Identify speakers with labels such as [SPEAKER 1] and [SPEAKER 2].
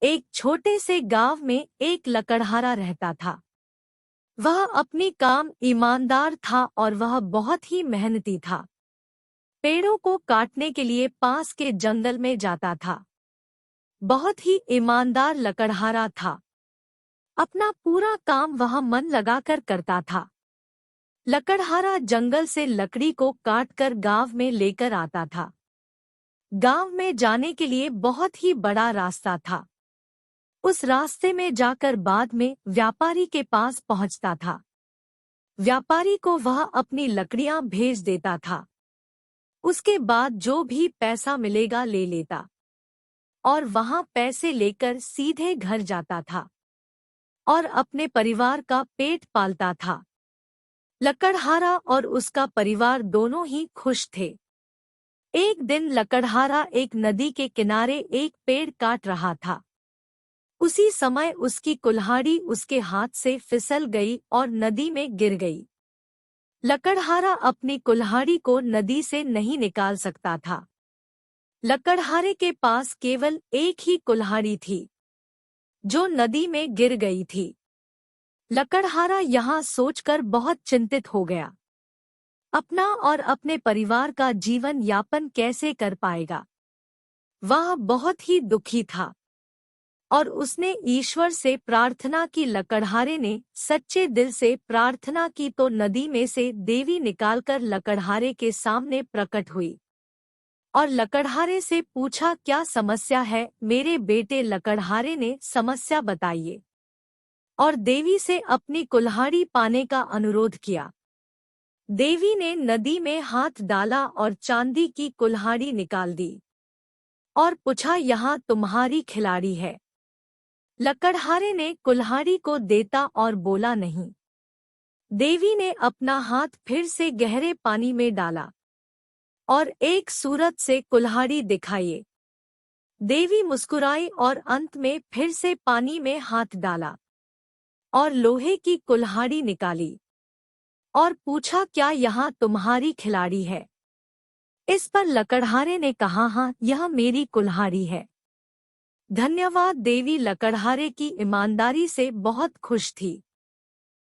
[SPEAKER 1] एक छोटे से गांव में एक लकड़हारा रहता था। वह अपनी काम ईमानदार था और वह बहुत ही मेहनती था। पेड़ों को काटने के लिए पास के जंगल में जाता था। बहुत ही ईमानदार लकड़हारा था। अपना पूरा काम वह मन लगाकर करता था। लकड़हारा जंगल से लकड़ी को काटकर गांव में लेकर आता था। गांव में जाने के लिए बहुत ही बड़ा रास्ता था। उस रास्ते में जाकर बाद में व्यापारी के पास पहुंचता था। व्यापारी को वह अपनी लकड़ियां भेज देता था। उसके बाद जो भी पैसा मिलेगा ले लेता और वहां पैसे लेकर सीधे घर जाता था और अपने परिवार का पेट पालता था। लकड़हारा और उसका परिवार दोनों ही खुश थे। एक दिन लकड़हारा एक नदी के किनारे एक पेड़ काट रहा था। उसी समय उसकी कुल्हाड़ी उसके हाथ से फिसल गई और नदी में गिर गई। लकड़हारा अपनी कुल्हाड़ी को नदी से नहीं निकाल सकता था। लकड़हारे के पास केवल एक ही कुल्हाड़ी थी, जो नदी में गिर गई थी। लकड़हारा यहाँ सोचकर बहुत चिंतित हो गया। अपना और अपने परिवार का जीवन यापन कैसे कर पाएगा? वह बहुत ही दुखी था और उसने ईश्वर से प्रार्थना की। लकड़हारे ने सच्चे दिल से प्रार्थना की तो नदी में से देवी निकालकर लकड़हारे के सामने प्रकट हुई और लकड़हारे से पूछा, क्या समस्या है मेरे बेटे? लकड़हारे ने समस्या बताइए और देवी से अपनी कुल्हाड़ी पाने का अनुरोध किया। देवी ने नदी में हाथ डाला और चांदी की कुल्हाड़ी निकाल दी और पूछा, यहाँ तुम्हारी खिलाड़ी है। लकड़हारे ने कुल्हाड़ी को देता और बोला, नहीं। देवी ने अपना हाथ फिर से गहरे पानी में डाला और एक सूरत से कुल्हाड़ी दिखाई। देवी मुस्कुराई और अंत में फिर से पानी में हाथ डाला और लोहे की कुल्हाड़ी निकाली और पूछा, क्या यहाँ तुम्हारी खिलाड़ी है? इस पर लकड़हारे ने कहा, हाँ, यह मेरी कुल्हाड़ी है। धन्यवाद। देवी लकड़हारे की ईमानदारी से बहुत खुश थी।